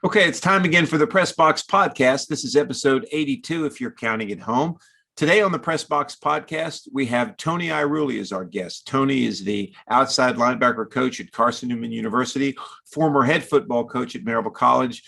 Okay, it's time again for the Press Box Podcast. This is episode 82, if you're counting at home. Today on the Press Box Podcast, we have Tony Ierulli as our guest. Tony is the outside linebacker coach at Carson-Newman University, former head football coach at Maryville College.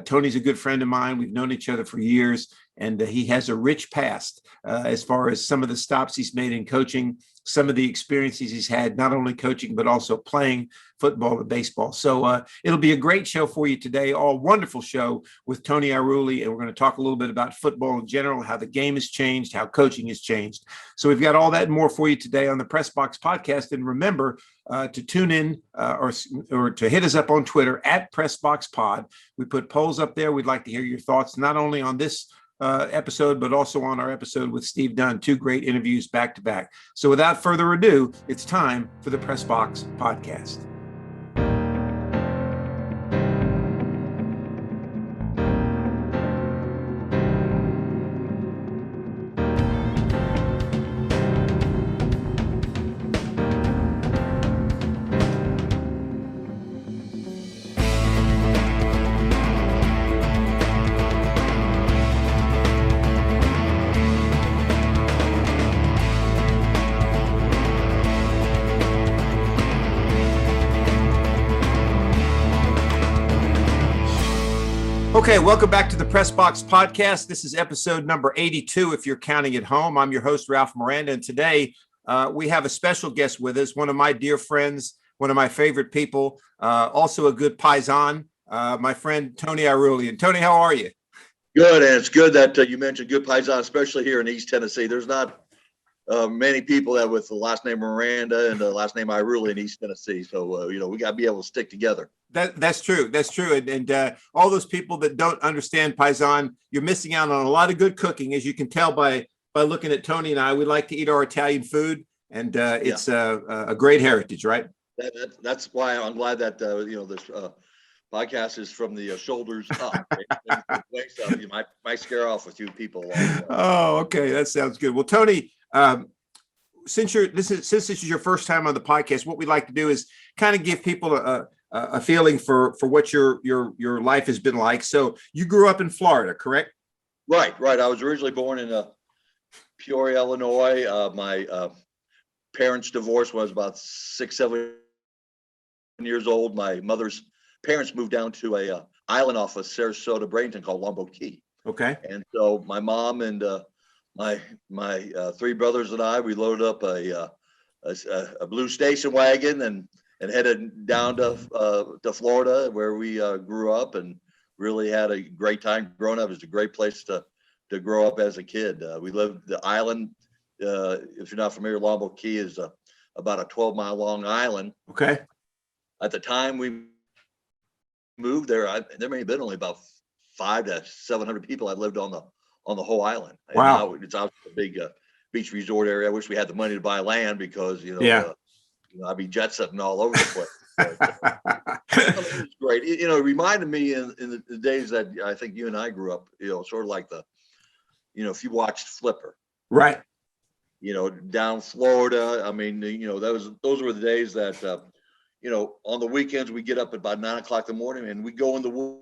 Tony's a good friend of mine. We've known each other for years, and he has a rich past as far as some of the stops he's made in coaching, some of the experiences he's had, not only coaching, but also playing football and baseball. So it'll be a great show for you today, all wonderful show with Tony Ierulli, and we're going to talk a little bit about football in general, how the game has changed, how coaching has changed. So we've got all that and more for you today on the Press Box Podcast. And remember to tune in or to hit us up on Twitter at PressBoxPod. We put polls up there. We'd like to hear your thoughts, not only on this episode, but also on our episode with Steve Dunn. Two great interviews back to back. So without further ado, it's time for the Press Box Podcast. Okay, welcome back to the Press Box Podcast. This is episode number 82, if you're counting at home. I'm your host, Ralph Miranda, and today we have a special guest with us, one of my dear friends, one of my favorite people, also a good paisan, my friend Tony Ierulli. And Tony, how are you? Good, and it's good that you mentioned good paisan, especially here in East Tennessee. There's not many people that with the last name Miranda and the last name Ierulli in East Tennessee. So, we got to be able to stick together. That's true. That's true. And all those people that don't understand paisan, you're missing out on a lot of good cooking, as you can tell by looking at Tony and I. We like to eat our Italian food, and it's a great heritage, right? That's why I'm glad that this podcast is from the shoulders up. You might scare off a few people. Oh, okay, that sounds good. Well, Tony, since this is your first time on the podcast, what we'd like to do is kind of give people a feeling for what your life has been like. So you grew up in Florida, correct? Right. I was originally born in Peoria, Illinois. My parents divorced when I was about 6-7 years old. My mother's parents moved down to a island off of Sarasota, Bradenton called Longboat Key. Okay. And so my mom and my three brothers and I, we loaded up a blue station wagon and headed down to Florida, where we grew up and really had a great time growing up. It was a great place to grow up as a kid. We lived the island. If you're not familiar, Longboat Key is about a 12-mile long island. Okay. At the time we moved there, there may have been only about 500 to 700 people that lived on the whole island. Wow. And now it's obviously a big beach resort area. I wish we had the money to buy land because I'd be jet setting all over the place. It was great. It reminded me in the days that I think you and I grew up, sort of like if you watched Flipper. Right. Down Florida. I mean, those were the days that, on the weekends we get up at about 9 o'clock in the morning and we go in the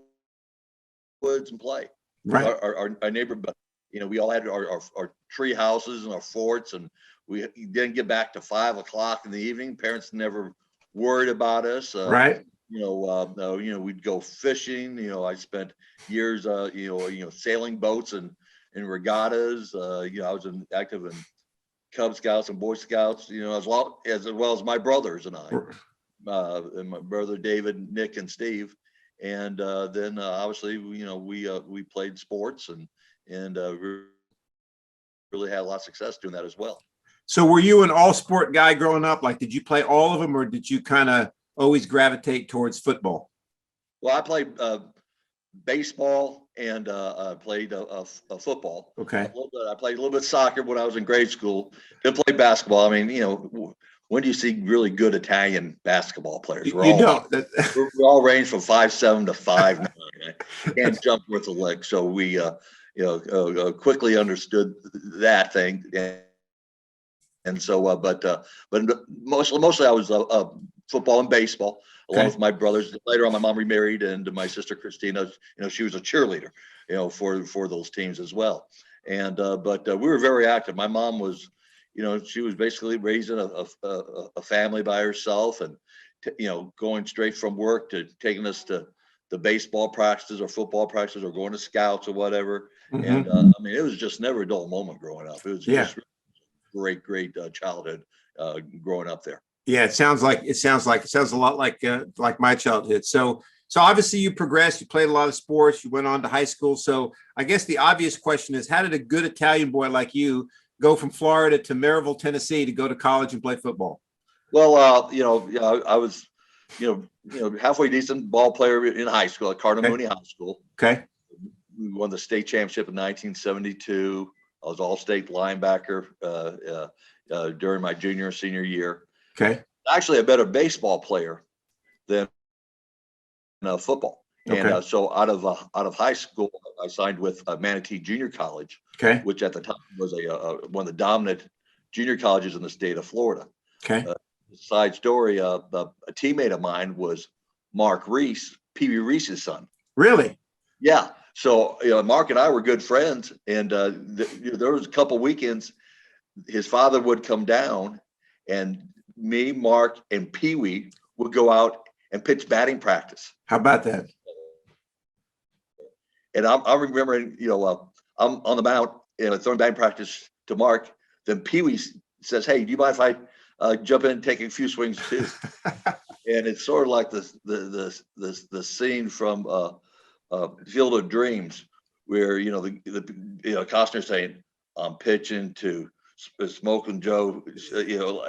woods and play. Right. Our neighborhood, we all had our tree houses and our forts, and we didn't get back to 5 o'clock in the evening. Parents never worried about us. Right. We'd go fishing. I spent years, sailing boats and regattas. I was active in Cub Scouts and Boy Scouts. As well as my brothers and I, and my brother David, Nick, and Steve. And then obviously, we played sports and really had a lot of success doing that as well. So were you an all sport guy growing up? Like, did you play all of them, or did you kind of always gravitate towards football? Well, I played baseball and I played football. Okay. I played a little bit of soccer when I was in grade school. Didn't play basketball. I mean, when do you see really good Italian basketball players? We all range from 5'7" to 5'9". Can't jump with a leg. So we, quickly understood that thing. And so, but mostly I was football and baseball. along Okay. with my brothers. Later on, my mom remarried, and my sister Christina, she was a cheerleader, for those teams as well. And but we were very active. My mom was, she was basically raising a family by herself, and going straight from work to taking us to the baseball practices or football practices or going to scouts or whatever. And I mean, it was just never a dull moment growing up. It was Yeah. just great childhood growing up there. Yeah, it sounds a lot like my childhood. So obviously you progressed, you played a lot of sports, you went on to high school. So I guess the obvious question is, how did a good Italian boy like you go from Florida to Maryville, Tennessee to go to college and play football? Well, I was, halfway decent ball player in high school at Carson-Newman High School. Okay. We won the state championship in 1972. I was all-state linebacker during my junior and senior year. Okay. Actually a better baseball player than football. Okay. And so out of high school, I signed with Manatee Junior College, Okay. which at the time was one of the dominant junior colleges in the state of Florida. Okay. Side story: a teammate of mine was Mark Reese, Pee Wee Reese's son. Really? Yeah. So Mark and I were good friends, and there was a couple weekends his father would come down, and me, Mark, and Pee Wee would go out and pitch batting practice. How about that? And I'm remembering, I'm on the mound and throwing batting practice to Mark. Then Pee Wee says, "Hey, do you mind if I jump in and take a few swings too?" And it's sort of like the scene from Field of Dreams, where Costner saying, "I'm pitching to Smoking Joe."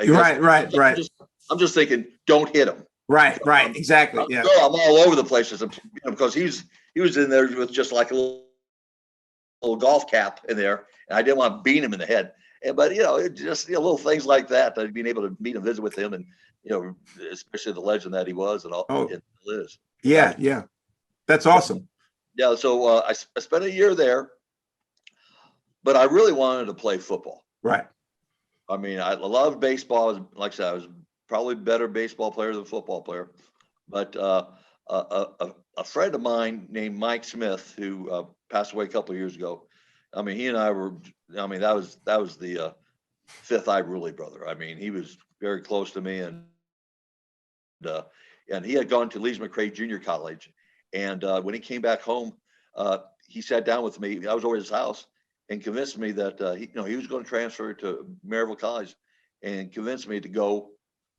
Right. I'm just thinking, don't hit him. Right. Exactly. Yeah. I'm all over the place because he was in there with just like a little golf cap in there, and I didn't want to beat him in the head. But just little things like that, being able to meet and visit with him, and especially the legend that he was, and all it is. Yeah. That's awesome. Yeah. So I spent a year there, but I really wanted to play football. Right. I mean, I loved baseball. Like I said, I was probably a better baseball player than football player. But a friend of mine named Mike Smith, who passed away a couple of years ago. I mean, he and I were. I mean, that was the fifth Ierulli brother. I mean, he was very close to me, and he had gone to Lees McRae Junior College, and when he came back home, he sat down with me. I was over at his house, and convinced me that he was going to transfer to Maryville College, and convinced me to go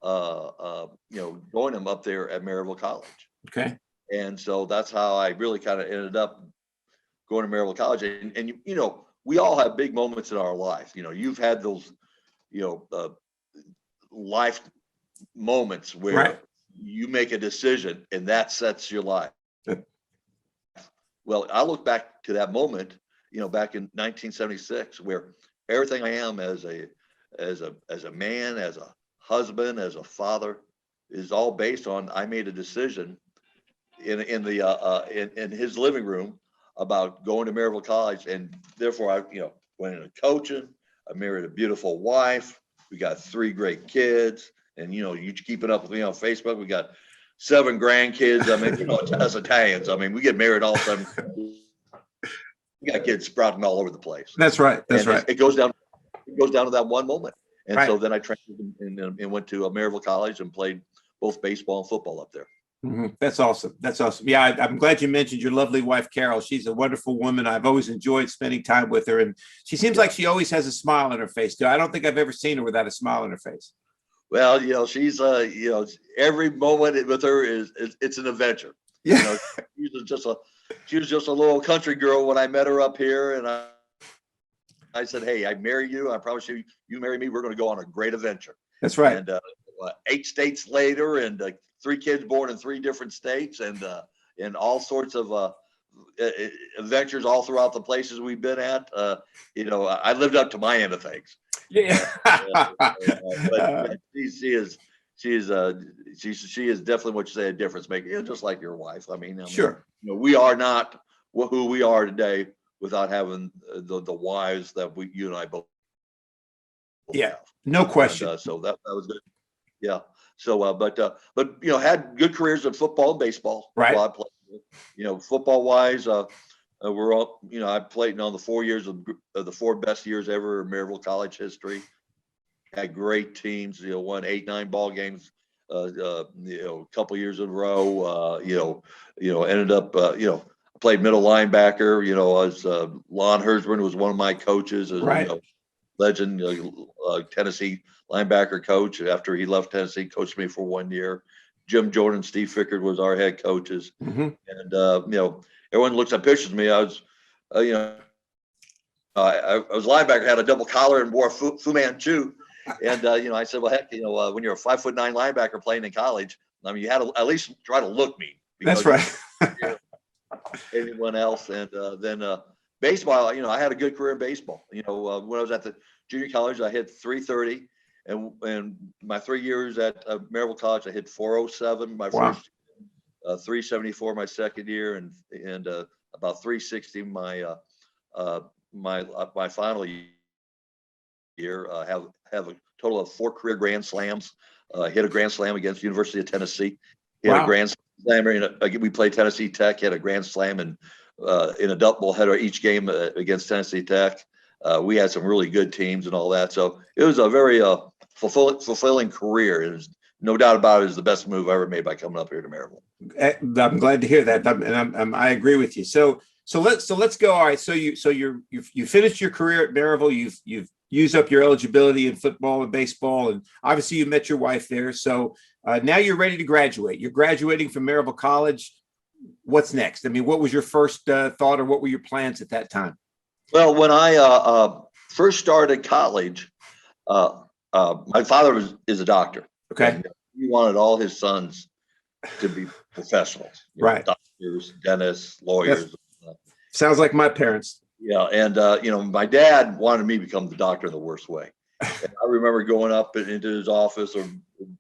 join him up there at Maryville College. Okay. And so that's how I really kind of ended up going to Maryville College. And we all have big moments in our life. You've had those life moments where you make a decision and that sets your life. Well, I look back to that moment, back in 1976, where everything I am as a man, as a husband, as a father, is all based on I made a decision in his living room about going to Maryville College, and therefore I went into coaching. I married a beautiful wife. We got 3 great kids, and you keep it up with me on Facebook. We got 7 grandkids. I mean, us Italians. I mean, we get married all the time. We got kids sprouting all over the place. That's right. It goes down to that one moment. And so then I transferred and went to Maryville College and played both baseball and football up there. Mm-hmm. That's awesome. Yeah, I'm glad you mentioned your lovely wife, Carol. She's a wonderful woman. I've always enjoyed spending time with her, and she seems like she always has a smile on her face too. I don't think I've ever seen her without a smile on her face. Well, she's every moment with her it's an adventure. Yeah. She was just a little country girl when I met her up here, and I said, "Hey, I marry you. I promise you, you marry me. We're going to go on a great adventure." That's right. And 8 states later, and 3 kids born in 3 different states, and all sorts of adventures all throughout the places we've been at. I lived up to my end of things. Yeah. But she is definitely what you say, a difference maker, just like your wife. I mean, Sure. We are not who we are today without having the wives that you and I both Yeah, have. no question. And, so that was good. Yeah. But had good careers in football and baseball. Right. While I played. Football wise, we're all. I played on the 4 years of the 4 best years ever in Maryville College history. Had great teams. Won 8-9 ball games. A couple years in a row. Ended up. Played middle linebacker. As Lon Hersman was one of my coaches. As, Right. Legend Tennessee linebacker coach. After he left Tennessee, coached me for 1 year. Jim Jordan, Steve Fickard was our head coaches. Mm-hmm. And everyone looks at pictures of me. I was, I was a linebacker, had a double collar and wore a Fu Manchu. And I said, well, heck, when you're a 5'9" linebacker playing in college, I mean, you had to at least try to look mean. That's right. Anyone else, and then baseball. I had a good career in baseball. When I was at the junior college, I hit .330, and my 3 years at Maryville College, I hit .407 my Wow. first, .374 my second year, and about .360 my final year. Have a total of 4 career grand slams. Hit a grand slam against the University of Tennessee. Hit Wow. a grand slam. We played Tennessee Tech. Hit a grand slam in a doubleheader each game against Tennessee Tech. We had some really good teams and all that. So it was a very fulfilling career. It was no doubt about it. It was the best move I ever made by coming up here to Maryville. I'm glad to hear that, and I agree with you. So let's go. All right. So you finished your career at Maryville. You've used up your eligibility in football and baseball, and obviously you met your wife there. So now you're ready to graduate. You're graduating from Maryville College. What's next? I mean, what was your first thought, or what were your plans at that time? Well, when I first started college, my father is a doctor. Okay. And he wanted all his sons to be professionals. Right. Doctors, dentists, lawyers. Sounds like my parents. Yeah. And, my dad wanted me to become the doctor in the worst way. And I remember going up into his office or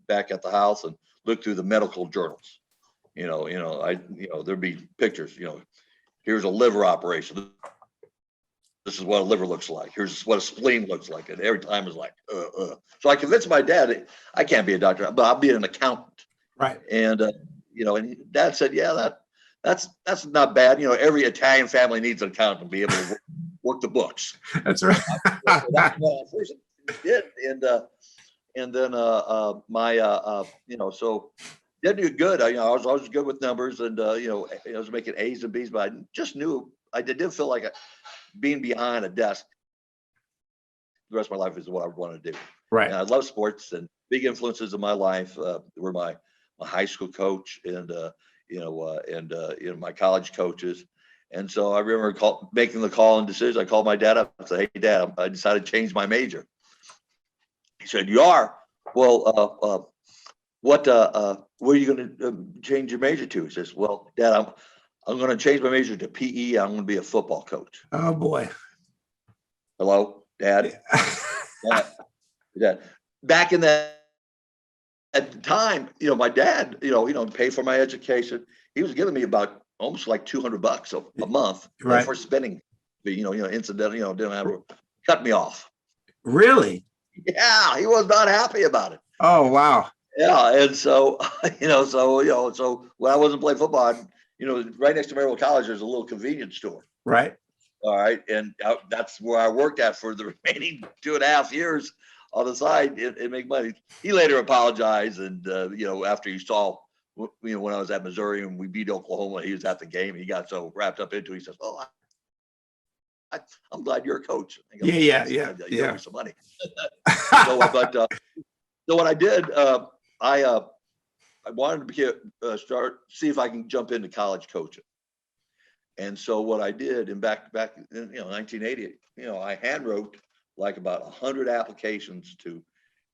back at the house and look through the medical journals. There'd be pictures, here's a liver operation. This is what a liver looks like. Here's what a spleen looks like. And every time it was like, So I convinced my dad, I can't be a doctor, but I'll be an accountant. Right. And, and Dad said, yeah, that's not bad. Every Italian family needs an accountant to be able to work the books. That's right. That's what I first did. And then so did do good. I was always good with numbers, and I was making A's and B's, but I just knew I did feel like being behind a desk the rest of my life is what I wanted to do. Right. And I love sports, and big influences in my life were my high school coach and my college coaches. And so I remember making the call and decision. I called my dad up and said, "Hey, Dad, I decided to change my major." He said, "You are? Well, what are you going to change your major to?" He says, "Well, Dad, I'm going to change my major to PE. I'm going to be a football coach." Oh boy. Hello, Dad. Dad. Back in that at the time, my dad, paid for my education. He was giving me about almost like $200 a month Right. for spending. Incidental, didn't have to cut me off. Really? Yeah, he was not happy about it. Oh wow. Yeah, and so so when I wasn't playing football, right next to Maryville College, there's a little convenience store. Right. All right, and that's where I worked at for the remaining 2.5 years on the side and make money. He later apologized, and after he saw, when I was at Missouri and we beat Oklahoma, he was at the game. He got so wrapped up into it. He says, "Oh, I'm glad you're a coach." I go, Yeah. You owe me some money. So what I did, I wanted to see if I can jump into college coaching. And so what I did, and back in 1980, I hand wrote like about 100 applications to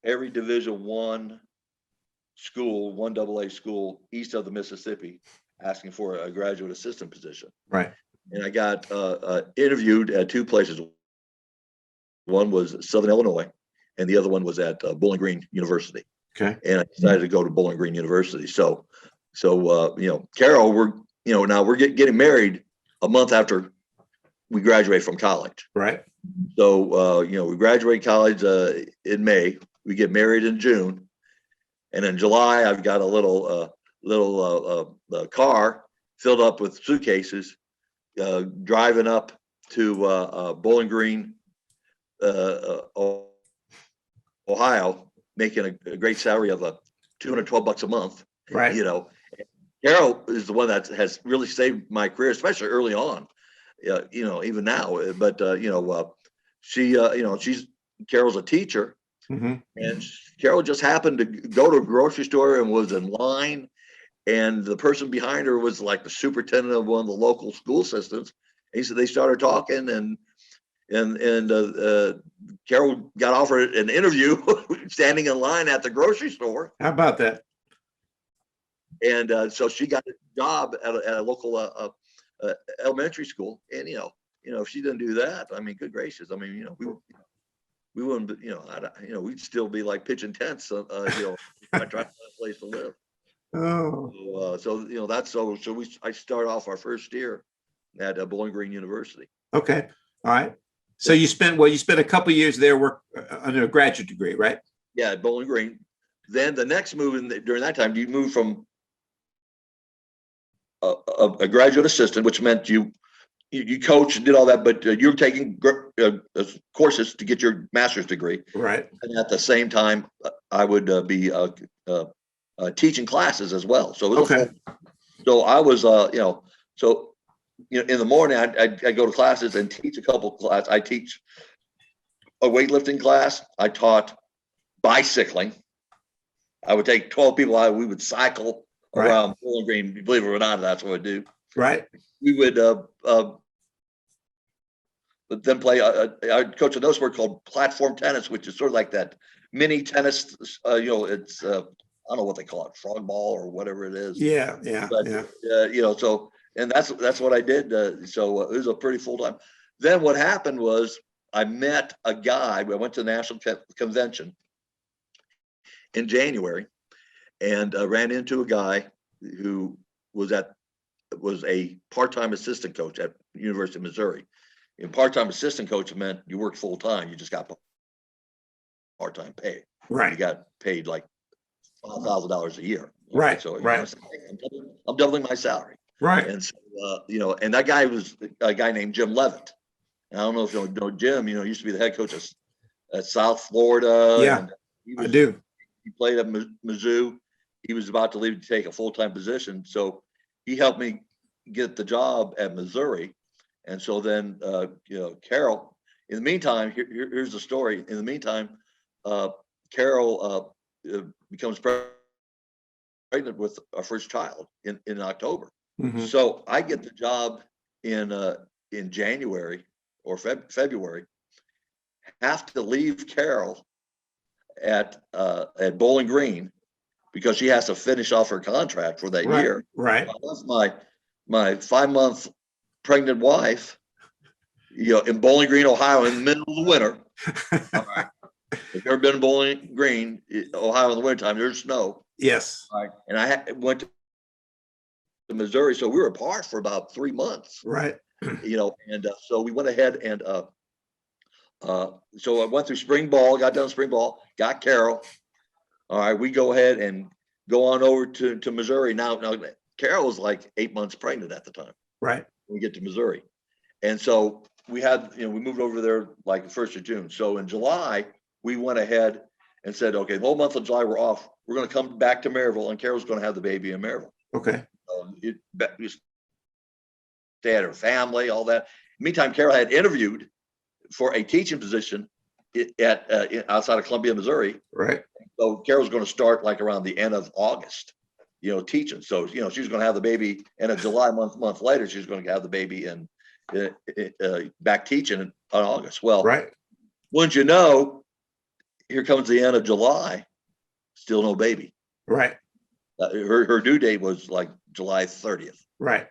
every Division I school, 1AA school east of the Mississippi, asking for a graduate assistant position. Right. And I got interviewed at 2 places. One was Southern Illinois, and the other one was at Bowling Green University. Okay. And I decided to go to Bowling Green University. So Carol, now we're getting married a month after we graduate from college. Right. So we graduate college in May. We get married in June, And in July, I've got a little car filled up with suitcases, driving up to Bowling Green, Ohio, making a great salary of $212 a month. Right. Carol is the one that has really saved my career, especially early on. Even now. But Carol's a teacher, Mm-hmm. and Carol just happened to go to a grocery store and was in line, and the person behind her was like the superintendent of one of the local school systems. And he said they started talking, and Carol got offered an interview standing in line at the grocery store. How about that? And so she got a job at a local elementary school. And if she didn't do that, I mean, good gracious, I mean, we wouldn't, we'd still be like pitching tents, trying to find a place to live. Oh. I started off our first year at Bowling Green University. Okay. All right. So you spent a couple of years there, work on a graduate degree, right? Yeah, at Bowling Green. Then the next move during that time, you moved from a graduate assistant, which meant you coached and did all that, but you're taking courses to get your master's degree. Right. And at the same time, I would be teaching classes as well. So it was so I was, in the morning, I go to classes and teach a couple classes. I teach a weightlifting class. I taught bicycling. I would take 12 people out. We would cycle around Bowling Green. Believe it or not, that's what I do. Right. We would then play. I coach another sport called platform tennis, which is sort of like that mini tennis. It's I don't know what they call it, frog ball or whatever it is. Yeah. But so, and that's what I did. So it was a pretty full time. Then what happened was I met a guy. I went to the national convention in January, and ran into a guy who was a part-time assistant coach at University of Missouri. And part-time assistant coach meant you worked full-time. You just got part-time pay. Right. You got paid like $5,000 a year. Right. So right. I'm doubling my salary. Right. And so, and that guy was a guy named Jim Levitt. And I don't know if you know Jim. He used to be the head coach at South Florida. Yeah, and I do. He played at Mizzou. He was about to leave to take a full-time position. So he helped me get the job at Missouri. And so then, Carol, in the meantime, here's the story. In the meantime, Carol becomes pregnant with our first child in October. Mm-hmm. So I get the job in January or February, have to leave Carol at Bowling Green because she has to finish off her contract for that year. Right. I left my 5-month pregnant wife, in Bowling Green, Ohio, in the middle of the winter. All right. If you've ever been in Bowling Green, Ohio, in the wintertime, there's snow. Yes. All right. And I went to Missouri, so we were apart for about 3 months. Right. And so we went ahead and so I went through spring ball, got done spring ball, got Carol. All right, we go ahead and go on over to Missouri. Now Carol was like 8 months pregnant at the time. Right. When we get to Missouri. And so we had, we moved over there like the 1st of June. So in July, we went ahead and said, okay, the whole month of July, we're off. We're going to come back to Maryville, and Carol's going to have the baby in Maryville. Okay. We stay at her family, all that. Meantime, Carol had interviewed for a teaching position at outside of Columbia, Missouri. Right. So Carol's going to start like around the end of August, teaching. So, she's going to have the baby end of July, month later, she's going to have the baby in back teaching in August. Well, right. Wouldn't you know, here comes the end of July, still no baby. Right. Her due date was like July 30th. Right.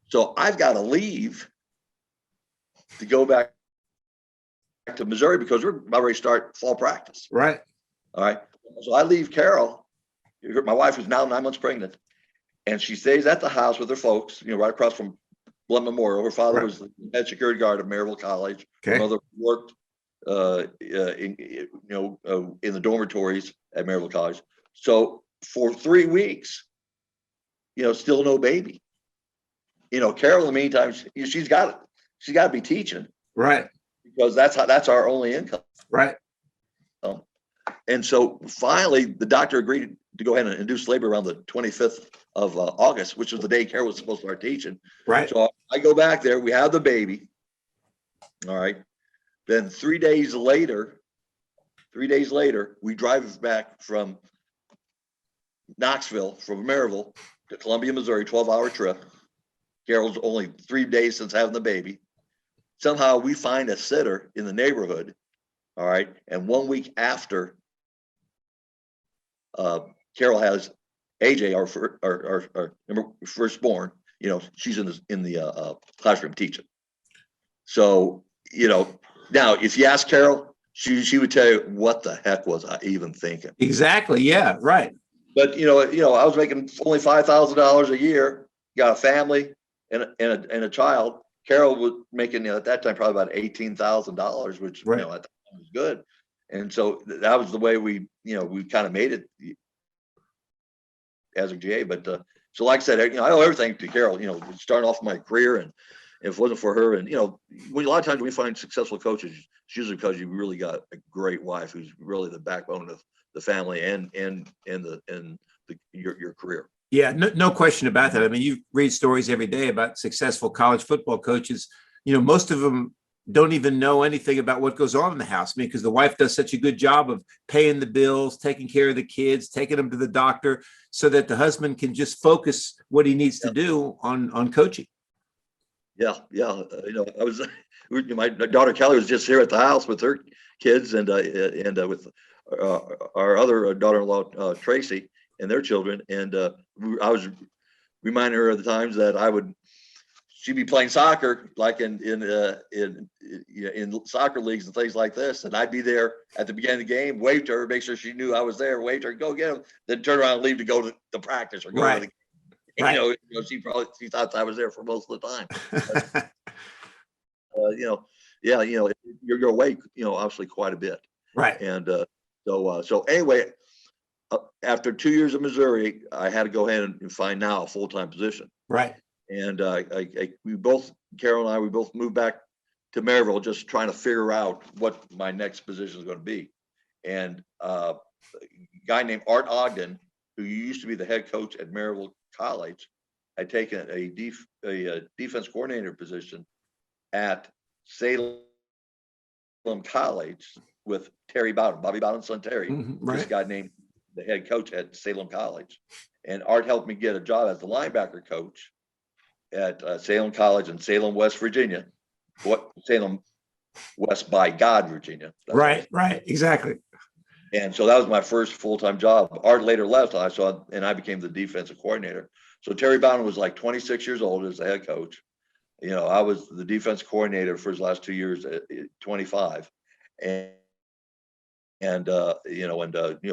So I've got to leave to go back to Missouri because we're about ready to start fall practice. Right. All right. So I leave Carol, my wife is now 9 months pregnant, and she stays at the house with her folks, right across from Blunt Memorial. Her father was the head security guard at Maryville College. Okay. Her mother worked in the dormitories at Maryville College. So for 3 weeks, still no baby. Carol, in the meantime, she's got to be teaching, Right. because that's our only income. Right. And so finally, the doctor agreed to go ahead and induce labor around the 25th of August, which was the day Carol was supposed to start teaching. Right. So I go back there. We have the baby. All right. Then 3 days later, we drive back from Knoxville, from Maryville to Columbia, Missouri, 12-hour trip. Carol's only 3 days since having the baby. Somehow we find a sitter in the neighborhood. All right. And 1 week after Carol has AJ, our firstborn, she's in the classroom teaching. So, now if you ask Carol, she would tell you, what the heck was I even thinking? Exactly. Yeah. Right. But I was making only $5,000 a year, got a family and a child. Carol was making at that time probably about $18,000, which right. At the time was good. And so that was the way we kind of made it as a GA. But so like I said, I owe everything to Carol. Starting off my career, and if it wasn't for her, and a lot of times we find successful coaches, it's usually because you really got a great wife who's really the backbone of the family and your career. Yeah, no question about that. I mean, you read stories every day about successful college football coaches. Most of them don't even know anything about what goes on in the house. I mean, because the wife does such a good job of paying the bills, taking care of the kids, taking them to the doctor, so that the husband can just focus what he needs to do on coaching. Yeah. My daughter Kelly was just here at the house with her kids and with our other daughter-in-law Tracy and their children, and I was reminding her of the times that she'd be playing soccer, like in soccer leagues and things like this, and I'd be there at the beginning of the game, wave to her, make sure she knew I was there, wave to her, go get him, then turn around and leave to go to the practice or go to the game. Right. She thought I was there for most of the time. But, you're awake, obviously quite a bit. Right. And so anyway, after 2 years in Missouri, I had to go ahead and find now a full-time position. Right. And Carol and I, we both moved back to Maryville, just trying to figure out what my next position is going to be. And a guy named Art Ogden, who used to be the head coach at Maryville College, had taken a defense coordinator position at Salem College with Terry Bowden, Bobby Bowden's son Terry. Right. This guy named the head coach at Salem College. And Art helped me get a job as the linebacker coach at Salem College in Salem, West Virginia. Salem West by God, Virginia. Right. Exactly. And so that was my first full-time job. Art later left, and I became the defensive coordinator. So Terry Bowden was like 26 years old as the head coach. I was the defense coordinator for his last 2 years at 25.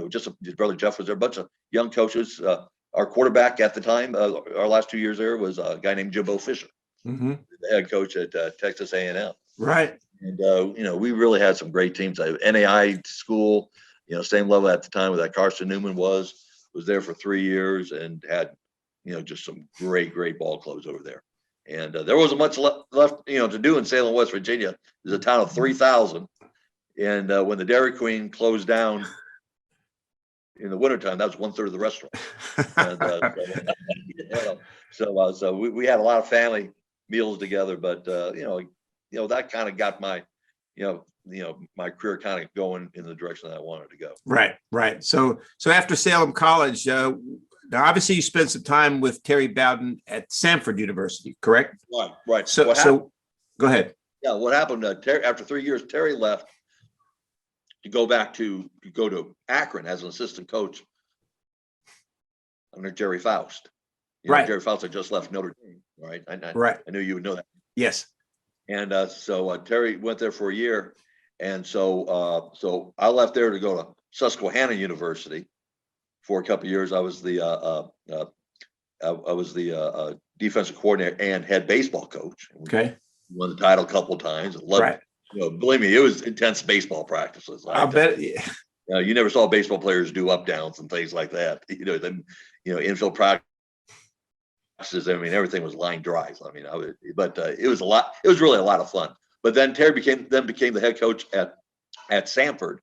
Just his brother Jeff was there, a bunch of young coaches. Our quarterback at the time, our last 2 years there, was a guy named Jimbo Fisher, the head coach at Texas A&M. Right. And we really had some great teams. NAI school, same level at the time that Carson-Newman was there for 3 years and had just some great ball clubs over there. And there wasn't much left to do in Salem, West Virginia. There's a town of 3,000. And when the Dairy Queen closed down in the wintertime, that was 1/3 of the restaurant. And, so we had a lot of family meals together, but that kind of got my my career kind of going in the direction that I wanted to go. Right. So after Salem College, now obviously you spent some time with Terry Bowden at Samford University, correct? Right. So go ahead. Yeah, what happened? After 3 years, Terry left to go to Akron as an assistant coach under Jerry Faust. Right. Jerry Faust had just left Notre Dame. Right. Right. I knew you would know that. Yes. And so Terry went there for a year, and so I left there to go to Susquehanna University for a couple of years. I was the defensive coordinator and head baseball coach. Okay. Won the title a couple of times. Loved, right. Believe me, it was intense baseball practices. I'll bet. Yeah. You never saw baseball players do up downs and things like that. Infield practices. I mean, everything was line drives. I mean, it was a lot. It was really a lot of fun. But then Terry became the head coach at Samford,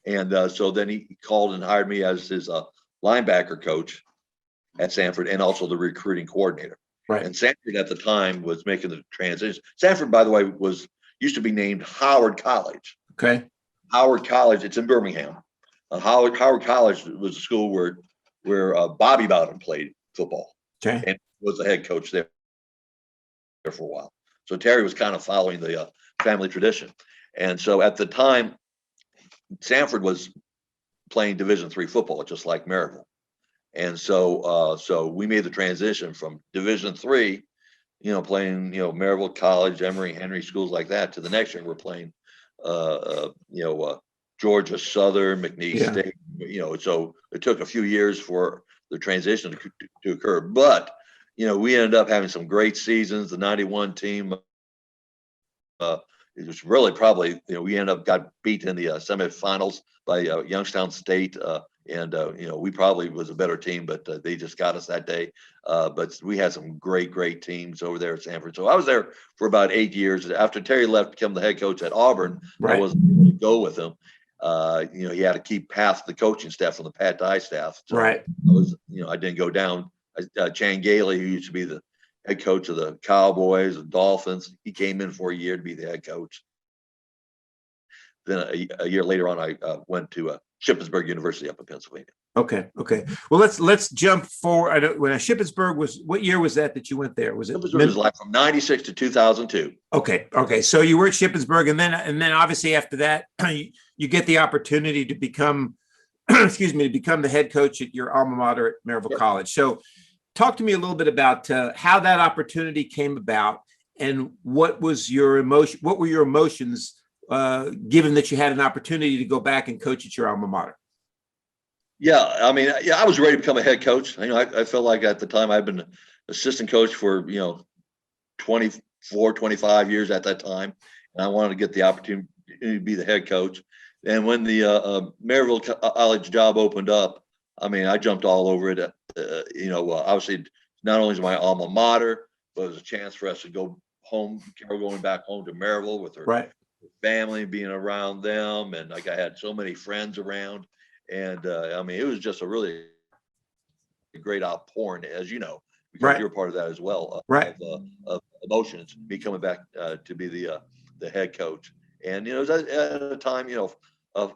and so then he called and hired me as his linebacker coach at Samford, and also the recruiting coordinator. Right. And Samford at the time was making the transition. Samford, by the way, used to be named Howard College. Okay. Howard College. It's in Birmingham. Howard College was a school where Bobby Bowden played football. Okay. And was the head coach there for a while. So Terry was kind of following the family tradition. And so at the time, Samford was playing Division III football, just like Maryville. And so we made the transition from Division III, playing, Maryville College, Emory, Henry, schools like that, to the next year we're playing, Georgia Southern, McNeese State, so it took a few years for the transition to occur. But, we ended up having some great seasons. The 91 team, it was really probably, we ended up got beat in the semifinals by Youngstown State. And we probably was a better team, but they just got us that day. But we had some great teams over there at Samford. So I was there for about 8 years. After Terry left, became the head coach at Auburn. Right. I wasn't able to go with him. He had to keep half the coaching staff from the Pat Dye staff. So Right. I didn't go down. Chan Gailey, who used to be the head coach of the Cowboys and Dolphins, he came in for a year to be the head coach. Then a year later on, I went to Shippensburg University up in Pennsylvania. Okay. Well, let's jump forward. When Shippensburg was, what year was that you went there? Was it? Shippensburg was like from 96 to 2002. Okay. So you were at Shippensburg, and then obviously after that, you get the opportunity to become, the head coach at your alma mater at Maryville College. So talk to me a little bit about how that opportunity came about, and what were your emotions given that you had an opportunity to go back and coach at your alma mater? Yeah, I mean, I was ready to become a head coach. I felt like at the time I'd been assistant coach for 24, 25 years at that time, and I wanted to get the opportunity to be the head coach. And when the Maryville College job opened up, I mean, I jumped all over it. Obviously, not only is my alma mater, but it was a chance for us to go home. Carol going back home to Maryville with her family, being around them, and I had so many friends around. And I mean, it was just a really great outpouring, as you know, because you're part of that as well. Of emotions, me coming back to be the head coach. And it was at a time,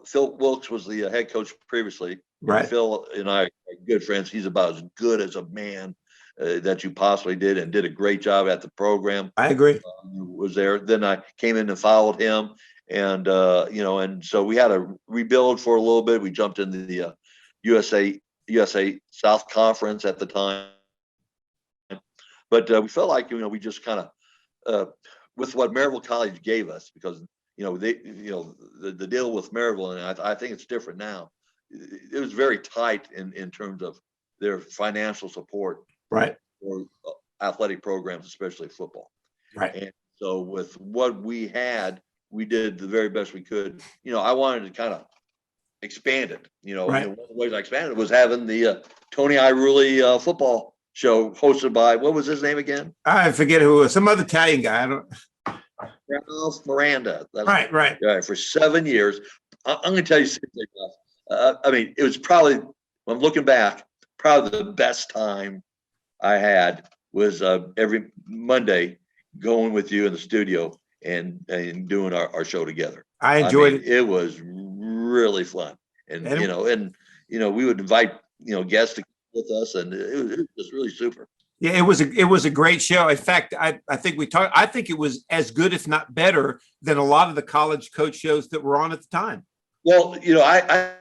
Phil Wilkes was the head coach previously. Right. Phil and I are good friends. He's about as good as a man that you possibly did, and did a great job at the program. I agree. Was there. Then I came in and followed him. And, and so we had to rebuild for a little bit. We jumped into the USA South Conference at the time. But we felt like, we just kind of, with what Maryville College gave us, because, the deal with Maryville, and I think it's different now. It was very tight in terms of their financial support for athletic programs, especially football. Right. And so with what we had, we did the very best we could. I wanted to kind of expand it. One of the ways I expanded was having the Tony Ierulli football show hosted by, what was his name again? I forget who it was. Some other Italian guy. I don't. Ralph Miranda. Right. For 7 years. I'm going to tell you something. I mean, it was probably, I'm looking back, probably the best time I had was every Monday going with you in the studio and doing our show together. I enjoyed it. It was really fun. And we would invite, guests to come with us, and it was just really super. Yeah, it was a great show. In fact, I think I think it was as good, if not better, than a lot of the college coach shows that were on at the time. Well, I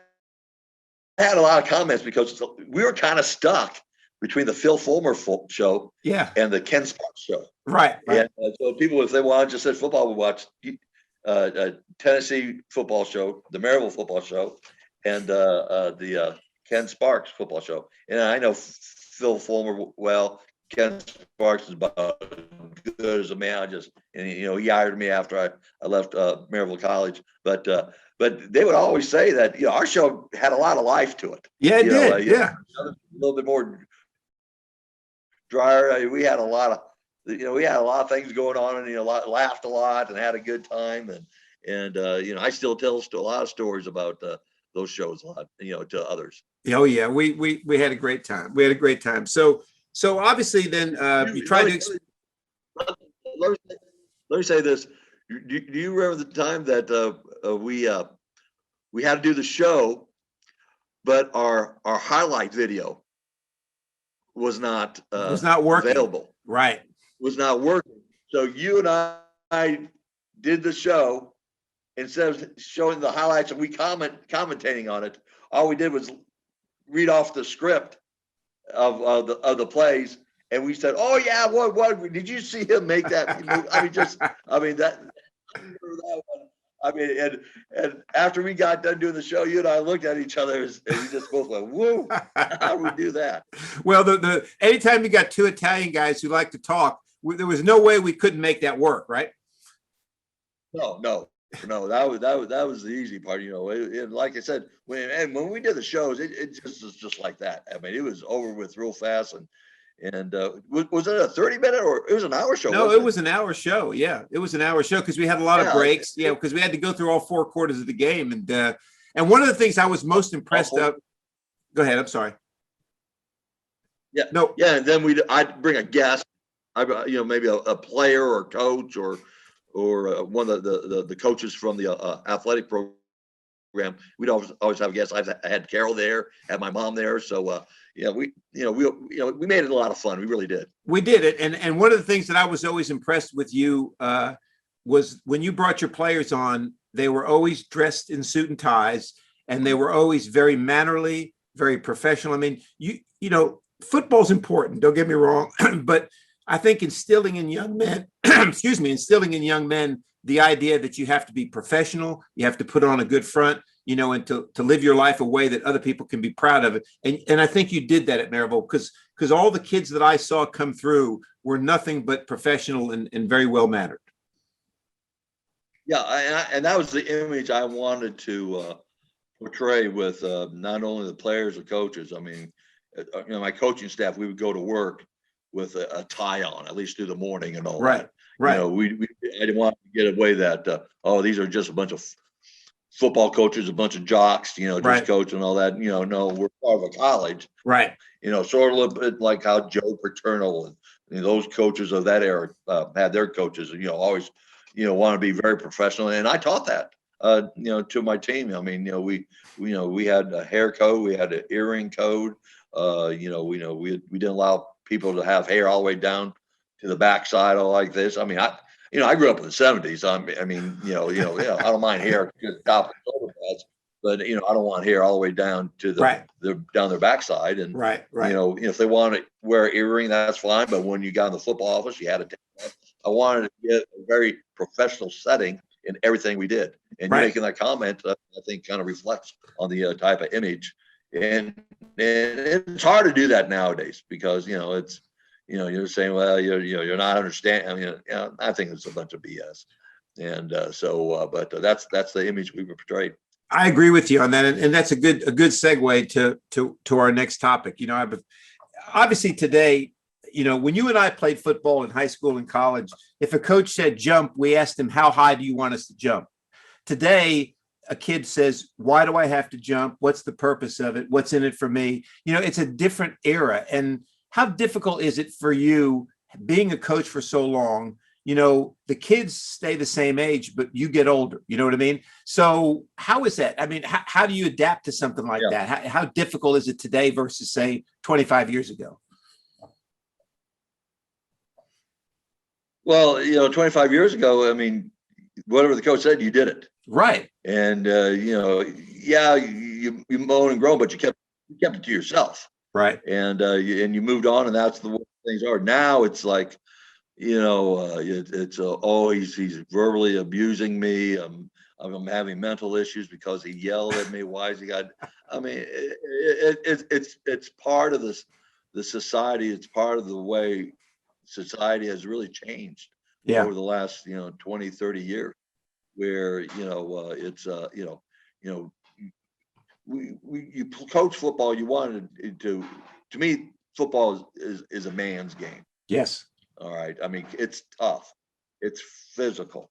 had a lot of comments because we were kind of stuck between the Phil Fulmer show and the Ken Sparks show. Right. And so people, if they wanted to sit football, would watch Tennessee football show, the Maryville football show, and the Ken Sparks football show. And I know Phil Fulmer well, Ken Sparks is about as good as a man. And he hired me after I left Maryville College. But they would always say that our show had a lot of life to it. Yeah, it did. Yeah, a little bit more drier. We had a lot of things going on, and laughed a lot and had a good time. And I still tell a lot of stories about those shows a lot, to others. Oh yeah, we had a great time. We had a great time. So obviously then you tried to. Let me say this. Do you remember the time that we had to do the show, but our highlight video was not working. available. Right. Was not working. So you and I did the show instead of showing the highlights and we commentating on it. All we did was read off the script of the plays, and we said, "Oh yeah, what did you see him make that move?" And after we got done doing the show, you and I looked at each other and we just both went, "Whoa, how do we do that?" Well, the anytime you got two Italian guys who like to talk, there was no way we couldn't make that work, right? No, that was the easy part, and like I said, when we did the shows, it just was just like that. I mean, it was over with real fast, and was it a 30-minute or it was an hour show? No, it was an hour show. Yeah, it was an hour show because we had a lot of breaks. Yeah, because we had to go through all 4 quarters of the game, and one of the things I was most impressed of. Go ahead. I'm sorry. Yeah. No. Yeah, and then I'd bring a guest, maybe a player or coach or one of the coaches from the athletic program. We'd always have guests. I had Carol there, had my mom there. So we made it a lot of fun. We really did. We did it, and one of the things that I was always impressed with you was when you brought your players on, they were always dressed in suit and ties, and they were always very mannerly, very professional. I mean, football's important. Don't get me wrong, but I think instilling in young men, the idea that you have to be professional, you have to put on a good front, and to live your life a way that other people can be proud of it. And I think you did that at Maryville because all the kids that I saw come through were nothing but professional and very well mannered. Yeah, and that was the image I wanted to portray with not only the players or coaches. I mean, my coaching staff, we would go to work with a tie on, at least through the morning and all that. Right. I didn't want to get away that, these are just a bunch of football coaches, a bunch of jocks, just coaching and all that. No, we're part of a college. Right. Sort of a little bit like how Joe Paterno and those coaches of that era had their coaches, always, want to be very professional. And I taught that, to my team. I mean, we had a hair code, we had an earring code. We didn't allow people to have hair all the way down to the backside, all like this. I mean, I grew up in the 70s. I don't mind hair to the top of the shoulder pads, but I don't want hair all the way down to down their backside. And if they want to wear an earring, that's fine. But when you got in the football office, you had to take that. I wanted to get a very professional setting in everything we did. And you making that comment, I think, kind of reflects on the type of image. And it's hard to do that nowadays because it's you're saying, well, you're not understanding. I mean, I think it's a bunch of BS. And but that's the image we portrayed. I agree with you on that, and that's a good segue to our next topic. Obviously today, when you and I played football in high school and college, if a coach said jump, we asked him, how high do you want us to jump? Today, a kid says, why do I have to jump? What's the purpose of it? What's in it for me? It's a different era. And how difficult is it for you being a coach for so long? The kids stay the same age, but you get older. You know what I mean? So how is that? I mean, how do you adapt to something like that? How difficult is it today versus, say, 25 years ago? Well, 25 years ago, I mean, whatever the coach said, you did it. Right. And, you moan and groan, but you kept it to yourself. Right. And you moved on, and that's the way things are. Now it's like, he's verbally abusing me. I'm having mental issues because he yelled at me. Why has he got? I mean, it's part of this the society, it's part of the way society has really changed Yeah. over the last, 20, 30 years, where, it's, you coach football, you wanted to me, football is a man's game. Yes. All right. I mean, it's tough. It's physical.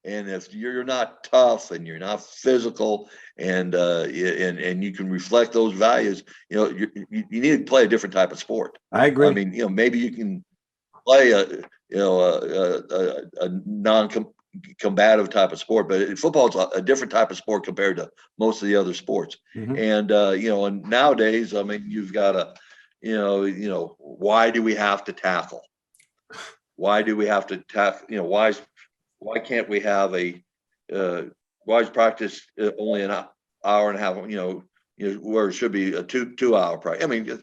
And if you're not tough and you're not physical and you can reflect those values, you need to play a different type of sport. I agree. I mean, maybe you can play a non-combative type of sport, but football is a different type of sport compared to most of the other sports. Mhm. And and nowadays, I mean, you've got to, why do we have to tackle? Why do we have to tackle? Why can't we have why is practice only an hour and a half? Where it should be a 2 hour practice. I mean,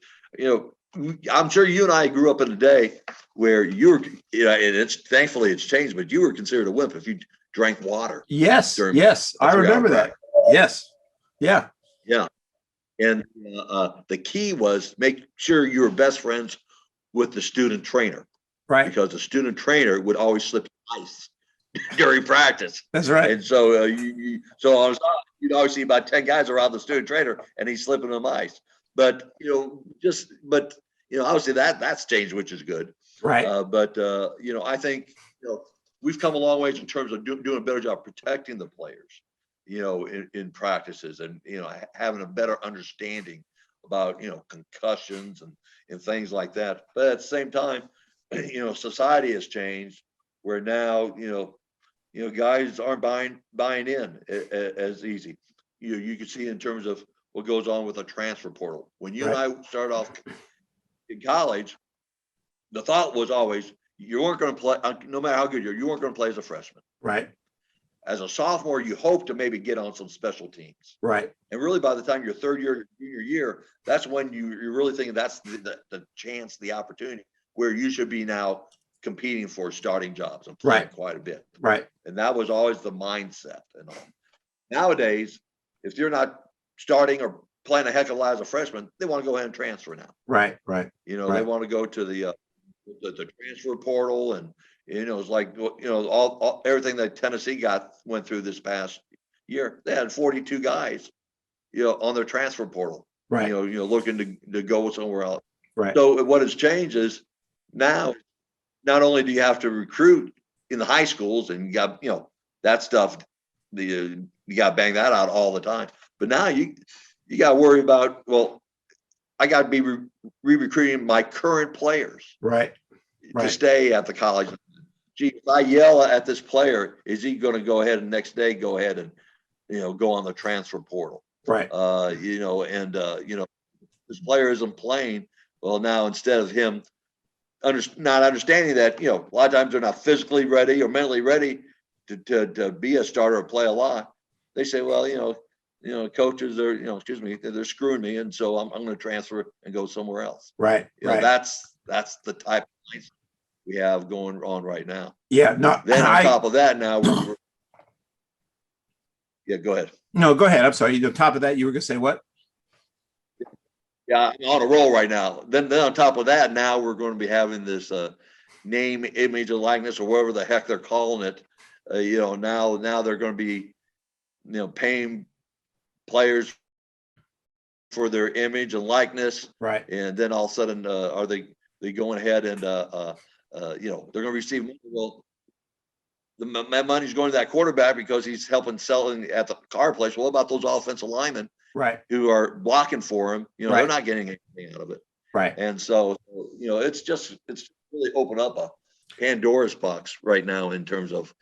I'm sure you and I grew up in a day where you were, and thankfully it's changed, but you were considered a wimp if you drank water. Yes. Yes. I remember that. Yes. Yeah. Yeah. And the key was make sure you were best friends with the student trainer. Right. Because the student trainer would always slip ice during practice. That's right. And so so on, you'd always see about 10 guys around the student trainer and he's slipping them ice. But obviously that's changed, which is good. Right. I think we've come a long ways in terms of doing a better job protecting the players, in practices, and having a better understanding about concussions and things like that. But at the same time, society has changed where now guys aren't buying in as easy. You can see in terms of what goes on with the transfer portal. When you Right. and I started off in college, the thought was always you weren't going to play, no matter how good you weren't going to play as a freshman. Right. As a sophomore, you hope to maybe get on some special teams. Right. And really, by the time your third year, junior year, that's when you're really thinking that's the chance, the opportunity where you should be now competing for starting jobs and playing Right. quite a bit. Right. And that was always the mindset and all. Nowadays, if you're not starting or playing a heck of a lot as a freshman, they want to go ahead and transfer now. Right. Right. They Right. want to go to the transfer portal, and it's like all everything that Tennessee went through this past year. They had 42 guys, on their transfer portal. Right. Looking to go somewhere else. Right. So what has changed is now, not only do you have to recruit in the high schools, and you got that stuff, you got to bang that out all the time. But now you got to worry about, well, I got to be re-recruiting my current players. Right. To stay at the college. Gee, if I yell at this player, is he going to go ahead and next day go ahead and go on the transfer portal? Right. This player isn't playing. Well, now instead of him not understanding that, a lot of times they're not physically ready or mentally ready to be a starter or play a lot. They say, well, coaches, they're screwing me, and so I'm going to transfer and go somewhere else. Right. Right. That's the type of mindset we have going on right now. Yeah. No. Then on top of that, now yeah, go ahead. No, go ahead. I'm sorry. On top of that, you were going to say what? Yeah, I'm on a roll right now. Then on top of that, now we're going to be having this name, image, and likeness, or whatever the heck they're calling it. Now they're going to be, paying players for their image and likeness. Right. And then all of a sudden, are they going ahead and they're going to receive money? Well, the money's going to that quarterback because he's helping selling at the car place. What about those offensive linemen? Right. Who are blocking for him? Right. They're not getting anything out of it. Right. And so, it's really opened up a Pandora's box right now in terms of,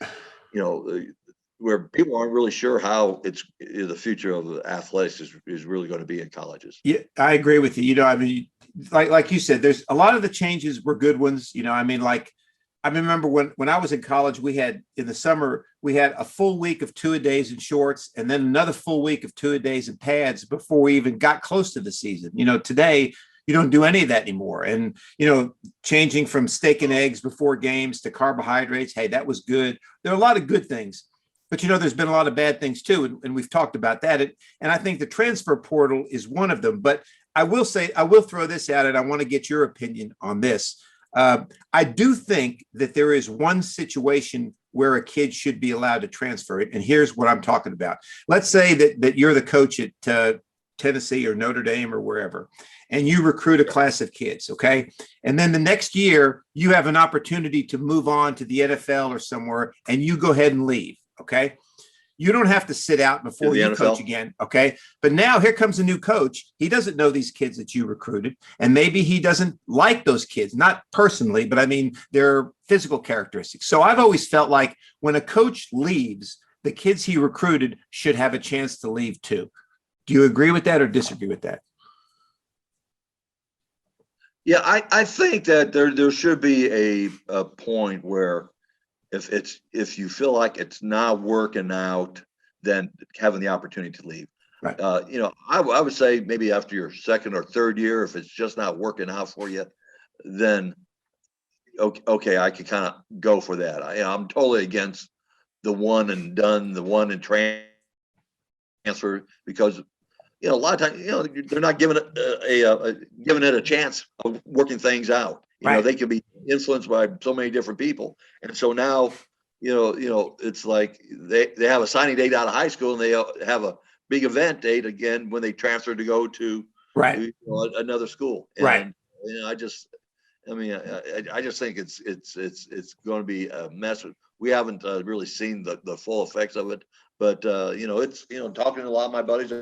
where people aren't really sure how the future of athletics is really going to be in colleges. Yeah, I agree with you. I mean, like you said, there's a lot of the changes were good ones. I remember when I was in college, in the summer, we had a full week of two-a-days in shorts and then another full week of two-a-days in pads before we even got close to the season. Today you don't do any of that anymore. And, changing from steak and eggs before games to carbohydrates, hey, that was good. There are a lot of good things, but, there's been a lot of bad things too. And we've talked about that. And I think the transfer portal is one of them. But I will say, I will throw this out, and I want to get your opinion on this. I do think that there is one situation where a kid should be allowed to transfer it. And here's what I'm talking about. Let's say that you're the coach at Tennessee or Notre Dame or wherever, and you recruit a class of kids, okay? And then the next year, you have an opportunity to move on to the NFL or somewhere, and you go ahead and leave, okay? You don't have to sit out before you NFL. coach again, okay? But now here comes a new coach. He doesn't know these kids that you recruited, and maybe he doesn't like those kids, not personally, but I mean their physical characteristics. So I've always felt like when a coach leaves, the kids he recruited should have a chance to leave too. Do you agree with that or disagree with that? Yeah, I think that there should be a point where if you feel like it's not working out, then having the opportunity to leave. Right. I would say maybe after your second or third year, if it's just not working out for you, then okay, I could kind of go for that. I'm totally against the one and done, the one and transfer, because a lot of times they're not giving it a chance of working things out. Right. They can be influenced by so many different people, and so now it's like they have a signing date out of high school, and they have a big event date again when they transfer to go to right another school. And, right. I just think it's going to be a mess. We haven't really seen the full effects of it, but it's talking to a lot of my buddies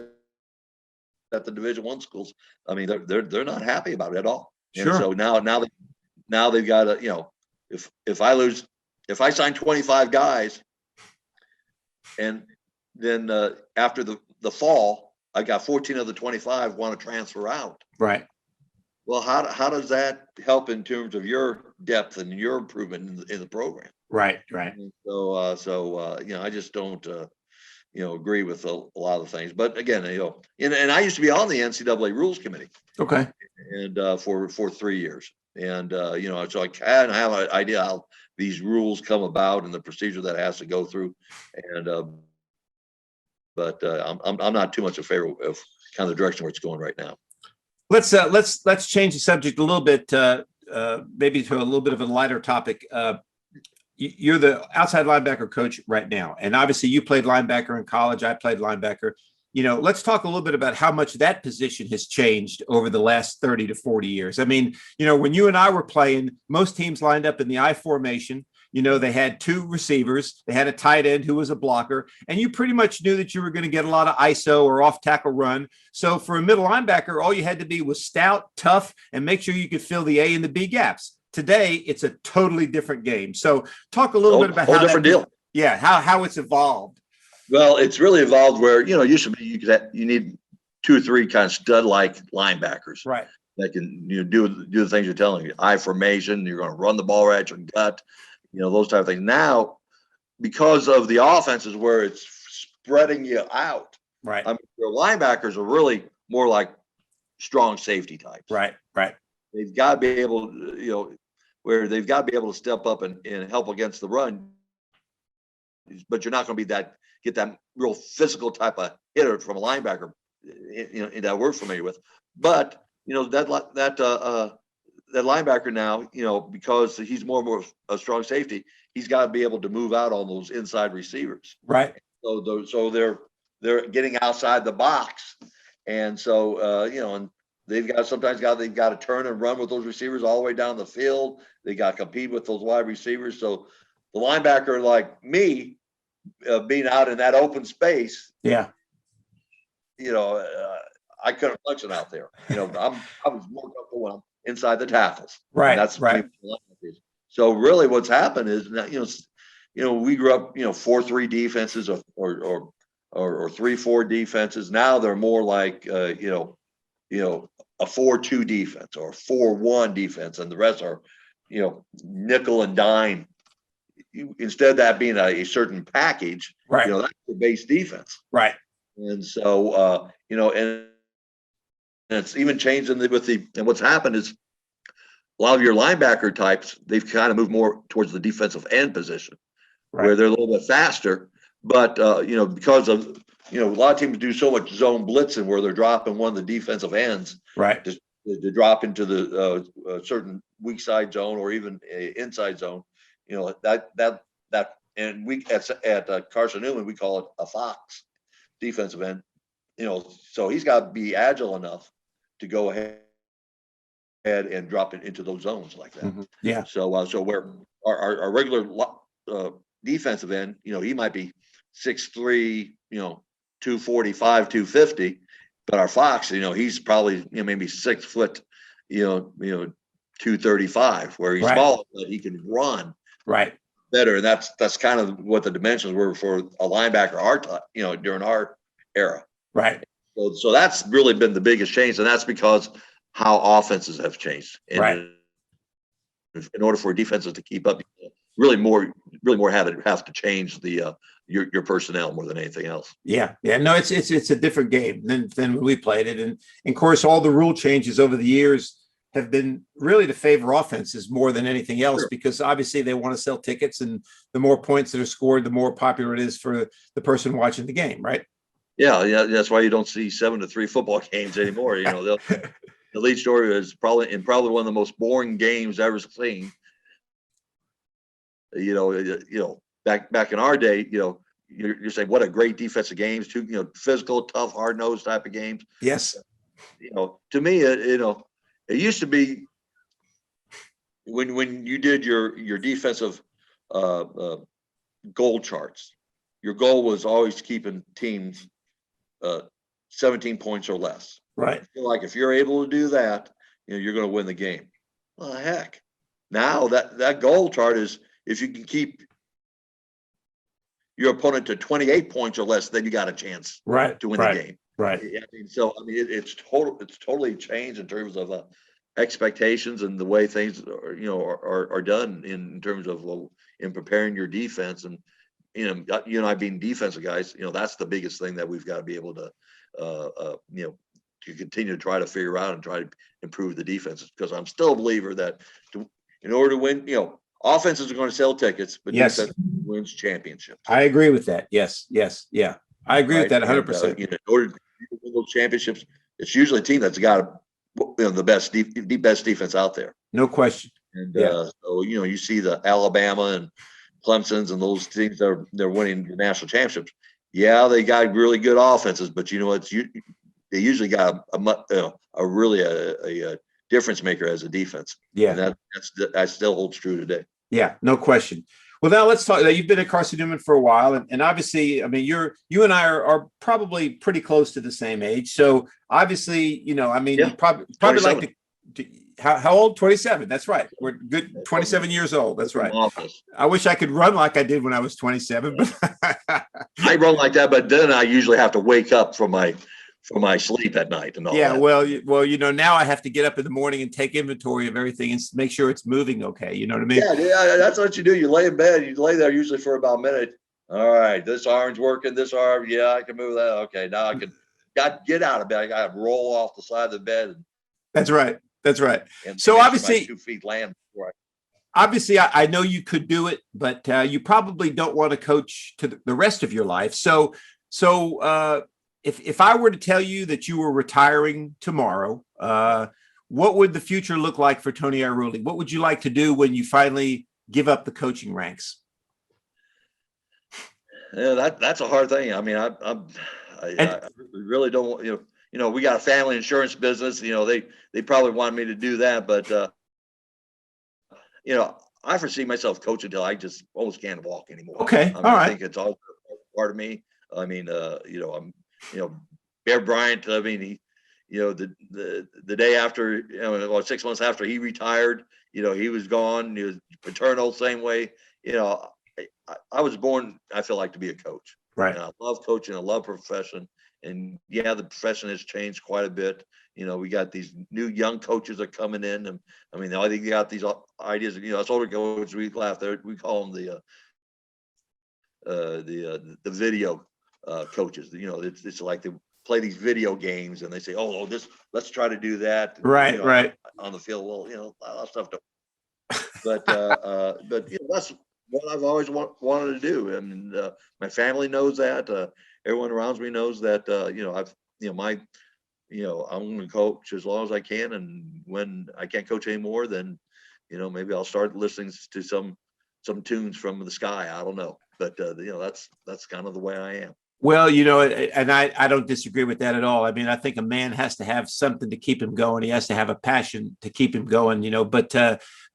at the Division I schools. I mean, they're not happy about it at all. Sure. And so now they've got to, if I sign 25 guys, and then after the fall, I got 14 of the 25 want to transfer out. Right. Well, how does that help in terms of your depth and your improvement in the program? Right. Right. And so I just don't agree with a lot of the things. But again, and I used to be on the NCAA rules committee. Okay. And for 3 years, and so I kind of have an idea how these rules come about and the procedure that has to go through, and but I'm not too much in favor of kind of the direction where it's going right now. Let's change the subject a little bit, maybe to a little bit of a lighter topic. You're the outside linebacker coach right now, and obviously you played linebacker in college. I played linebacker. Let's talk a little bit about how much that position has changed over the last 30 to 40 years. I mean, when you and I were playing, most teams lined up in the I formation. They had two receivers, they had a tight end who was a blocker, and you pretty much knew that you were going to get a lot of ISO or off tackle run. So for a middle linebacker, all you had to be was stout, tough, and make sure you could fill the A and the B gaps. Today, it's a totally different game. So talk a little bit about how different deal. Yeah, how it's evolved. Well, it's really evolved where, it used to be you need 2 or 3 kind of stud-like linebackers. Right. That can do the things you're telling you. I formation, you're going to run the ball right at your gut, those type of things. Now, because of the offenses where it's spreading you out, right. I mean, your linebackers are really more like strong safety types. Right. Right. They've got to be able, where they've got to be able to step up and help against the run. But you're not going to get that real physical type of hitter from a linebacker, that we're familiar with. But that linebacker now, because he's more and more a strong safety, he's got to be able to move out on those inside receivers. Right. So they're getting outside the box, and so and they've got to turn and run with those receivers all the way down the field. They got to compete with those wide receivers. So the linebacker like me, being out in that open space, yeah, I couldn't function out there. I was more comfortable when I'm inside the tackles. Right. And that's right. So really, what's happened is that we grew up 4-3 defenses or 3-4 defenses. Now they're more like a 4-2 defense or 4-1 defense, and the rest are nickel and dime. Instead of that being a certain package, right. That's the base defense. Right. And so, and it's even changed and what's happened is a lot of your linebacker types, they've kind of moved more towards the defensive end position, right, where they're a little bit faster, but, because of, a lot of teams do so much zone blitzing where they're dropping one of the defensive ends, Right. To drop into the certain weak side zone or even a inside zone. And we at Carson-Newman, we call it a fox defensive end. So he's got to be agile enough to go ahead and drop it into those zones like that. Mm-hmm. Yeah. So where our regular defensive end, he might be 6'3", 245, 250, but our fox, he's probably maybe 6 foot, 235, where he's Right. small, but he can run Right. better. And that's kind of what the dimensions were for a linebacker during our era. Right. So that's really been the biggest change, and that's because how offenses have changed. And Right. in order for defenses to keep up, really more have to change the your personnel more than anything else. Yeah. No, it's a different game than when we played it, and of course, all the rule changes over the years have been really to favor offenses more than anything else, Sure. because obviously they want to sell tickets, and the more points that are scored, the more popular it is for the person watching the game. Right. Yeah. That's why you don't see 7-3 football games anymore. The lead story is probably one of the most boring games ever seen. Back in our day, you're saying what a great defensive games, too, physical, tough, hard nosed type of games. Yes. To me, it used to be when you did your defensive goal charts, your goal was always keeping teams 17 points or less. Right. I feel like if you're able to do that, you're going to win the game. Well, heck, now that goal chart is if you can keep your opponent to 28 points or less, then you got a chance to win the game. Right. It's totally changed in terms of expectations and the way things are done in terms of in preparing your defense. And you and I being defensive guys, that's the biggest thing that we've got to be able to to continue to try to figure out and try to improve the defenses, because I'm still a believer that in order to win, offenses are going to sell tickets, but yes, defense wins championships. I agree with that. Yes. Yeah. I agree with that 100%. In order to win those championships, it's usually a team that's got the best defense out there. No question. And so you see the Alabama and Clemson's and those teams that they're winning the national championships. Yeah, they got really good offenses, but they usually got a really difference maker as a defense. Yeah, and that still holds true today. Yeah, no question. Well, now let's talk. You've been at Carson-Newman for a while, and obviously, I mean, you and I are probably pretty close to the same age. So obviously, you probably like to how old? 27. That's right. We're good. 27 years old. That's right. I wish I could run like I did when I was 27, but I run like that. But then I usually have to wake up from my sleep at night and all that. Well, now I have to get up in the morning and take inventory of everything and make sure it's moving okay. You know what I mean? Yeah, that's what you do. You lay in bed, you lay there usually for about a minute. All right, this arm's working, this arm, I can move that. Okay, now I can get out of bed. I got to roll off the side of the bed. That's right. And so obviously, 2 feet land. Obviously, I know you could do it, but you probably don't want to coach to the rest of your life. So if I were to tell you that you were retiring tomorrow, what would the future look like for Tony Ierulli? What would you like to do when you finally give up the coaching ranks? Yeah, that's a hard thing. I mean, I really don't. We got a family insurance business. They probably want me to do that, but I foresee myself coaching until I just almost can't walk anymore. Okay, all right. I think it's all part of me. I mean, I'm. Bear Bryant, I mean, the day after, 6 months after he retired, he was gone. He was paternal, same way. I was born, I feel like, to be a coach. Right. And I love coaching. I love profession. And the profession has changed quite a bit. We got these new young coaches that are coming in. And I mean, I think you got these ideas, us older coaches, we laugh there. We call them the video coaches. It's like they play these video games and they say, "Oh, let's try to do that." Right. On the field. Well, a lot of stuff don't. But that's what I've always wanted to do, and my family knows that. everyone around me knows that, I'm going to coach as long as I can. And when I can't coach anymore, then, maybe I'll start listening to some tunes from the sky. I don't know, but that's kind of the way I am. Well, and I don't disagree with that at all. I mean, I think a man has to have something to keep him going. He has to have a passion to keep him going, but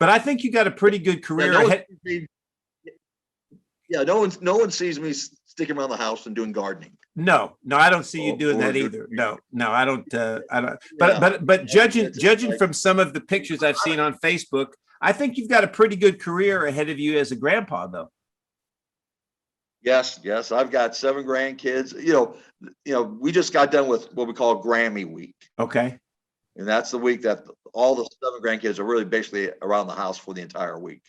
I think you got a pretty good career ahead. Yeah, no one sees me sticking around the house and doing gardening. No, I don't see you doing that either. No, I don't. But judging from some of the pictures I've seen on Facebook, I think you've got a pretty good career ahead of you as a grandpa, though. Yes, I've got 7 grandkids. We just got done with what we call Grammy Week. Okay. And that's the week that all the 7 grandkids are really basically around the house for the entire week.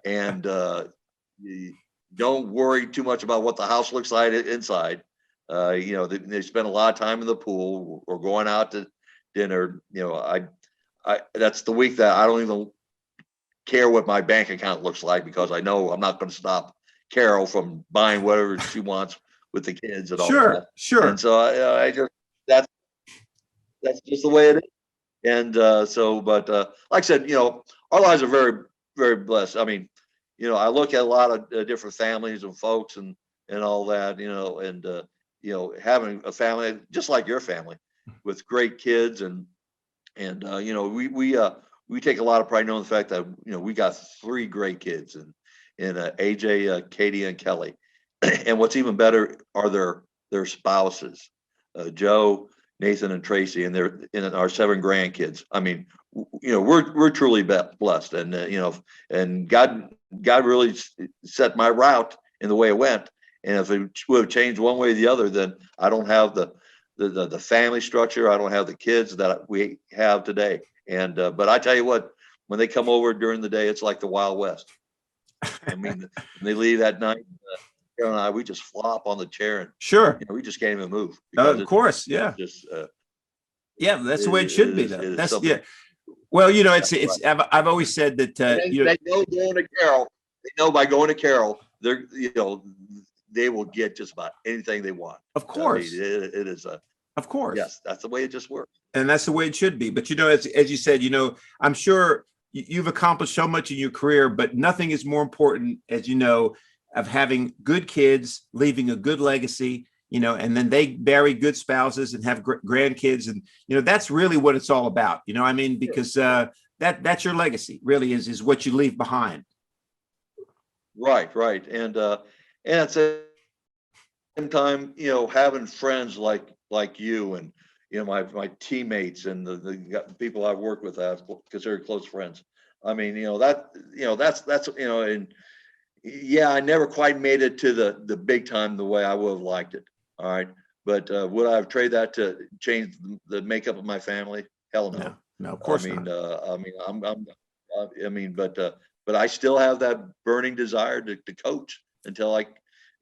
And you don't worry too much about what the house looks like inside. They spend a lot of time in the pool or going out to dinner. That's the week that I don't even care what my bank account looks like, because I know I'm not going to stop Carol from buying whatever she wants with the kids and all that. Sure. And so I just that's just the way it is. And but like I said, our lives are very, very blessed. I mean, I look at a lot of different families and folks and all that, and having a family just like your family with great kids and we take a lot of pride knowing the fact that we got 3 great kids and AJ, Katie, and Kelly. And what's even better are their spouses, Joe, Nathan, and Tracy, and our 7 grandkids. I mean, we're truly blessed, and and God really set my route in the way it went. And if it would have changed one way or the other, then I don't have the family structure. I don't have the kids that we have today. And but I tell you what, when they come over during the day, it's like the Wild West. I mean, when they leave at night, Carol and I, we just flop on the chair and we just can't even move. Of course, yeah. Just that's the way it should be, though. That's Well, it's. I've always said that. They know going to Carol. They know by going to Carol, they're they will get just about anything they want. Of course, it is Of course, yes, that's the way it just works, and that's the way it should be. But as you said, I'm sure you've accomplished so much in your career, but nothing is more important, as of having good kids, leaving a good legacy, and then they marry good spouses and have grandkids. And, that's really what it's all about. Because that's your legacy really is what you leave behind. Right. And at the same time, having friends like you and, my teammates and the people I've worked with, I've considered close friends. I mean, that's and yeah, I never quite made it to the big time the way I would have liked it. All right. But would I have traded that to change the makeup of my family? Hell no. No, of course not. But I still have that burning desire to coach until I,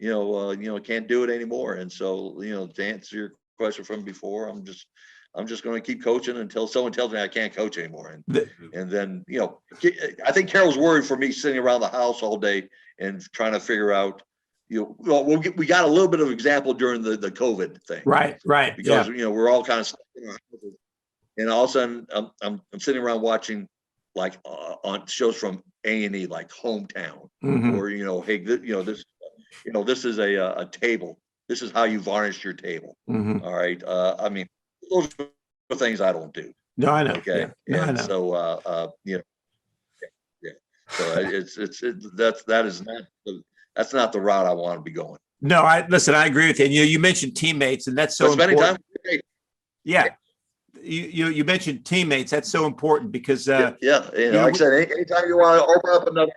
can't do it anymore. And so, to answer your question from before, I'm just going to keep coaching until someone tells me I can't coach anymore. And then, I think Carol's worried for me sitting around the house all day and trying to figure out, we got a little bit of example during the COVID thing. Right. Because, we're all kind of stuck in our houses. And all of a sudden I'm sitting around watching on shows from A&E, like Hometown, or, hey, this is a table. This is how you varnish your table. All right. I mean, those are things I don't do. No, I know. Okay. Yeah. No, and I know. So, So that's not the route I want to be going. No, I agree with you. And you mentioned teammates, and that's so spending important. Time. Yeah. You mentioned teammates. That's so important because like I said, anytime you want to open up another.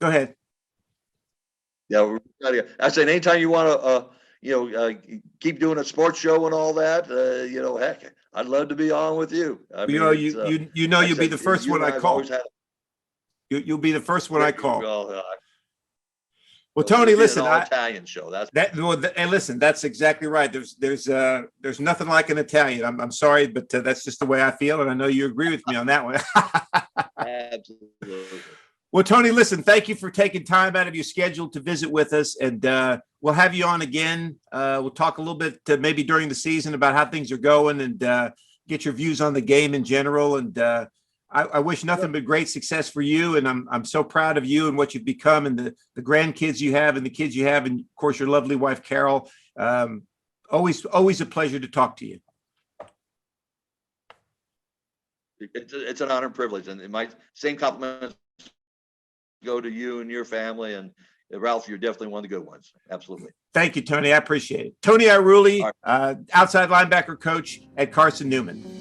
Go ahead. Yeah, I said anytime you want to keep doing a sports show and all that, heck, I'd love to be on with you. I mean, you'll be the first one I call. You'll be the first one I call. Well, Tony, listen, Italian show. And listen, that's exactly right. There's nothing like an Italian. I'm sorry, but that's just the way I feel, and I know you agree with me on that one. Absolutely. Well, Tony, listen, thank you for taking time out of your schedule to visit with us, and we'll have you on again. We'll talk a little bit maybe during the season about how things are going and get your views on the game in general. And I wish nothing but great success for you, and I'm so proud of you and what you've become, and the grandkids you have, and the kids you have, and of course your lovely wife Carol. Always a pleasure to talk to you. It's an honor and privilege, and my same compliments go to you and your family. And Ralph, you're definitely one of the good ones. Absolutely. Thank you, Tony. I appreciate it. Tony Ierulli, outside linebacker coach at Carson-Newman.